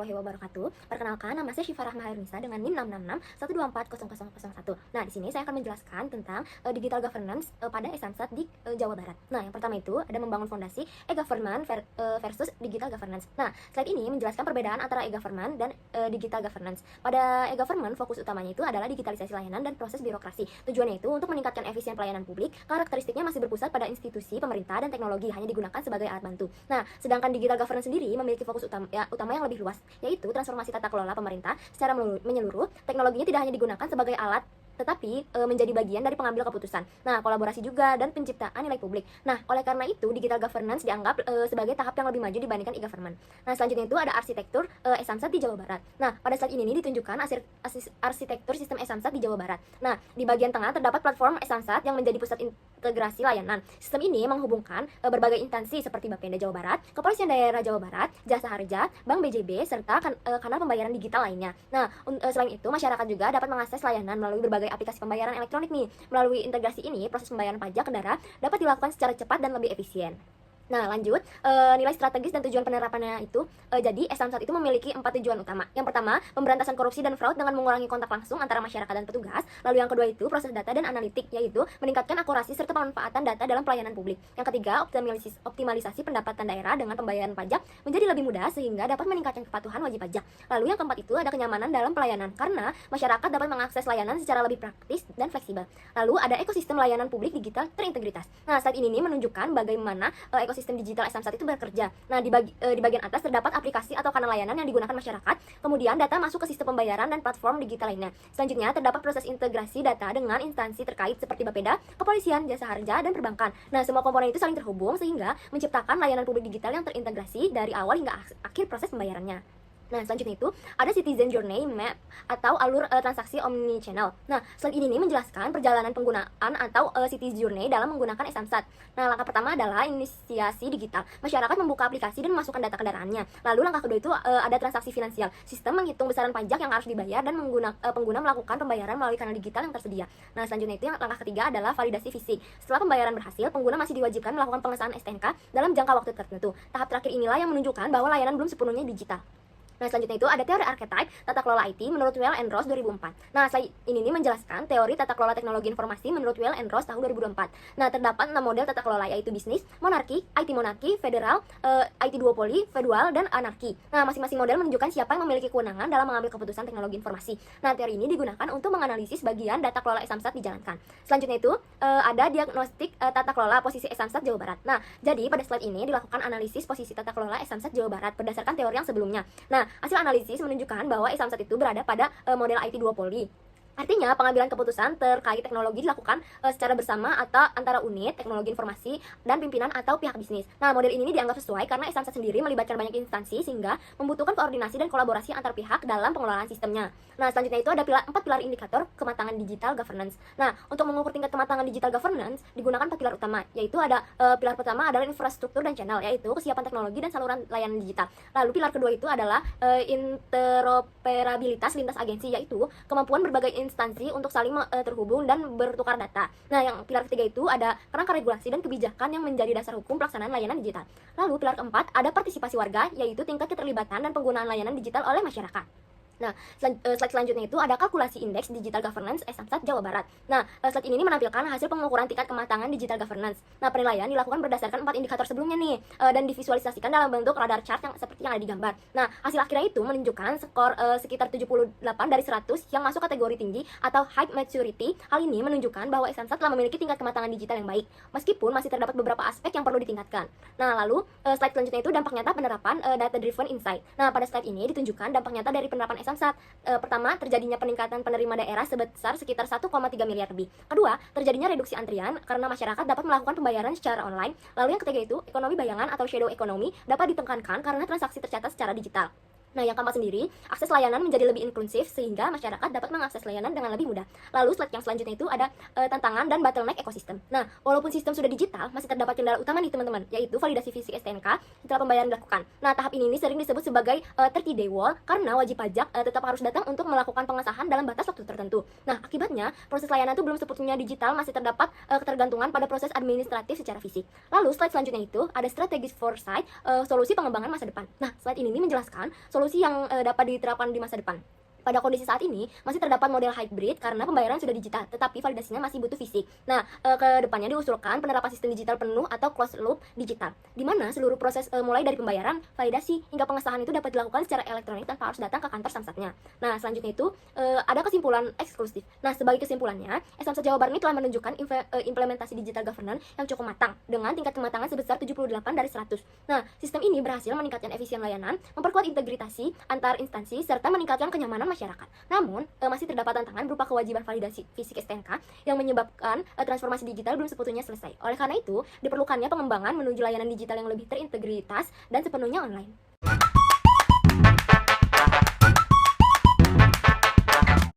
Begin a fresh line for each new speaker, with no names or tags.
warahmatullahi wabarakatuh. Perkenalkan, nama saya Syifa Rahma Hairunisa dengan NIM 66612400001. Nah, di sini saya akan menjelaskan tentang digital governance pada e-Samsat di Jawa Barat. Nah, yang pertama itu ada membangun fondasi e-government versus digital governance. Nah, slide ini menjelaskan perbedaan antara e-government dan digital governance. Pada e-government, fokus utamanya itu adalah digitalisasi layanan dan proses birokrasi. Tujuannya itu untuk meningkatkan efisien pelayanan publik. Karakteristiknya masih berpusat pada institusi, pemerintah, dan teknologi, hanya digunakan sebagai alat bantu. Nah, sedangkan digital governance sendiri memiliki fokus utama yang lebih luas, yaitu transformasi tata kelola pemerintah secara menyeluruh. Teknologinya tidak hanya digunakan sebagai alat, tetapi menjadi bagian dari pengambil keputusan. Nah, kolaborasi juga dan penciptaan nilai publik. Nah, oleh karena itu digital governance dianggap sebagai tahap yang lebih maju dibandingkan e-government. Nah, selanjutnya itu ada arsitektur e-Samsat di Jawa Barat. Nah, pada slide ini ditunjukkan arsitektur sistem e-Samsat di Jawa Barat. Nah, di bagian tengah terdapat platform e-Samsat yang menjadi pusat integrasi layanan. Sistem ini menghubungkan berbagai instansi seperti Bapenda Jawa Barat, Kepolisian Daerah Jawa Barat, Jasa Harja, Bank BJB, serta kanal pembayaran digital lainnya. Nah, selain itu masyarakat juga dapat mengakses layanan melalui berbagai aplikasi pembayaran elektronik nih. Melalui integrasi ini, proses pembayaran pajak kendaraan dapat dilakukan secara cepat dan lebih efisien. Nah, lanjut, nilai strategis dan tujuan penerapannya itu, jadi e-Samsat itu memiliki 4 tujuan utama. Yang pertama, pemberantasan korupsi dan fraud dengan mengurangi kontak langsung antara masyarakat dan petugas. Lalu yang kedua itu proses data dan analitik, yaitu meningkatkan akurasi serta pemanfaatan data dalam pelayanan publik. Yang ketiga, optimalisasi pendapatan daerah dengan pembayaran pajak menjadi lebih mudah sehingga dapat meningkatkan kepatuhan wajib pajak. Lalu yang keempat itu ada kenyamanan dalam pelayanan, karena masyarakat dapat mengakses layanan secara lebih praktis dan fleksibel. Lalu ada ekosistem layanan publik digital terintegritas. Nah, slide ini menunjukkan bagaimana ekosistem digital e-Samsat itu bekerja. Nah, di bagian atas terdapat aplikasi atau kanal layanan yang digunakan masyarakat. Kemudian data masuk ke sistem pembayaran dan platform digital lainnya. Selanjutnya terdapat proses integrasi data dengan instansi terkait seperti Bapeda, Kepolisian, Jasa Harja, dan Perbankan. Nah, semua komponen itu saling terhubung sehingga menciptakan layanan publik digital yang terintegrasi dari awal hingga akhir proses pembayarannya. Nah, selanjutnya itu ada Citizen Journey Map atau alur transaksi omnichannel. Nah, slide ini menjelaskan perjalanan penggunaan atau Citizen Journey dalam menggunakan e-Samsat. Nah, langkah pertama adalah inisiasi digital. Masyarakat membuka aplikasi dan memasukkan data kendaraannya. Lalu langkah kedua itu ada transaksi finansial. Sistem menghitung besaran pajak yang harus dibayar dan pengguna melakukan pembayaran melalui kanal digital yang tersedia. Nah, selanjutnya itu langkah ketiga adalah validasi fisik. Setelah pembayaran berhasil, pengguna masih diwajibkan melakukan pengesahan STNK dalam jangka waktu tertentu. Tahap terakhir inilah yang menunjukkan bahwa layanan belum sepenuhnya digital. Nah, selanjutnya itu ada teori archetype tata kelola IT menurut Well and Ross 2004. Nah, slide ini menjelaskan teori tata kelola teknologi informasi menurut Well and Ross tahun 2024. Nah, terdapat 6 model tata kelola, yaitu bisnis, monarki, IT monarki, federal, IT duopoli, feudal, dan anarki. Nah, masing-masing model menunjukkan siapa yang memiliki kewenangan dalam mengambil keputusan teknologi informasi. Nah, teori ini digunakan untuk menganalisis bagian data kelola e-Samsat dijalankan. Selanjutnya itu ada diagnostik tata kelola posisi e-Samsat Jawa Barat. Nah, jadi pada slide ini dilakukan analisis posisi tata kelola e-Samsat Jawa Barat berdasarkan teori yang sebelumnya. Nah, hasil analisis menunjukkan bahwa e-Samsat itu berada pada model IT duopoli. Artinya, pengambilan keputusan terkait teknologi dilakukan secara bersama atau antara unit teknologi informasi dan pimpinan atau pihak bisnis. Nah, model ini dianggap sesuai karena e-Samsat sendiri melibatkan banyak instansi sehingga membutuhkan koordinasi dan kolaborasi antar pihak dalam pengelolaan sistemnya. Nah, selanjutnya itu ada 4 pilar indikator kematangan digital governance. Nah, untuk mengukur tingkat kematangan digital governance digunakan 4 pilar utama, yaitu ada pilar pertama adalah infrastruktur dan channel, yaitu kesiapan teknologi dan saluran layanan digital. Lalu pilar kedua itu adalah interoperabilitas lintas agensi, yaitu kemampuan berbagai instansi untuk saling terhubung dan bertukar data. Nah, yang pilar ketiga itu ada kerangka regulasi dan kebijakan yang menjadi dasar hukum pelaksanaan layanan digital. Lalu pilar keempat ada partisipasi warga, yaitu tingkat keterlibatan dan penggunaan layanan digital oleh masyarakat. Nah, slide selanjutnya itu ada kalkulasi indeks digital governance e-Samsat Jawa Barat. Nah, slide ini menampilkan hasil pengukuran tingkat kematangan digital governance. Nah, penilaian dilakukan berdasarkan 4 indikator sebelumnya nih, dan divisualisasikan dalam bentuk radar chart yang seperti yang ada di gambar. Nah, hasil akhirnya itu menunjukkan skor sekitar 78 dari 100 yang masuk kategori tinggi atau high maturity. Hal ini menunjukkan bahwa e-Samsat telah memiliki tingkat kematangan digital yang baik, meskipun masih terdapat beberapa aspek yang perlu ditingkatkan. Nah, lalu slide selanjutnya itu dampak nyata penerapan data driven insight. Nah, pada slide ini ditunjukkan dampak nyata dari penerapan e-Samsat. Pertama, terjadinya peningkatan penerima daerah sebesar sekitar 1,3 miliar lebih. Kedua, terjadinya reduksi antrian karena masyarakat dapat melakukan pembayaran secara online. Lalu yang ketiga itu, ekonomi bayangan atau shadow economy dapat ditekankan karena transaksi tercatat secara digital. Nah, yang keempat sendiri, akses layanan menjadi lebih inklusif sehingga masyarakat dapat mengakses layanan dengan lebih mudah. Lalu slide yang selanjutnya itu ada tantangan dan bottleneck ekosistem. Nah, walaupun sistem sudah digital, masih terdapat kendala utama nih teman-teman, yaitu validasi fisik STNK setelah pembayaran dilakukan. Nah, tahap ini sering disebut sebagai 30-day wall karena wajib pajak tetap harus datang untuk melakukan pengesahan dalam batas waktu tertentu. Nah, akibatnya proses layanan itu belum sepenuhnya digital, masih terdapat ketergantungan pada proses administratif secara fisik. Lalu slide selanjutnya itu ada strategis foresight, solusi pengembangan masa depan. Nah, slide ini menjelaskan solusi solusi yang dapat diterapkan di masa depan. Pada kondisi saat ini, masih terdapat model hybrid karena pembayaran sudah digital, tetapi validasinya masih butuh fisik. Nah, ke depannya diusulkan penerapan sistem digital penuh atau closed loop digital, di mana seluruh proses mulai dari pembayaran, validasi, hingga pengesahan itu dapat dilakukan secara elektronik tanpa harus datang ke kantor Samsatnya. Nah, selanjutnya itu ada kesimpulan eksklusif. Nah, sebagai kesimpulannya, Samsat Jawa Barat ini telah menunjukkan implementasi digital governance yang cukup matang, dengan tingkat kematangan sebesar 78 dari 100. Nah, sistem ini berhasil meningkatkan efisien layanan, memperkuat integritas antar instansi, serta meningkatkan kenyamanan masyarakat. Namun, masih terdapat tantangan berupa kewajiban validasi fisik STNK yang menyebabkan transformasi digital belum sepenuhnya selesai. Oleh karena itu, diperlukannya pengembangan menuju layanan digital yang lebih terintegritas dan sepenuhnya online.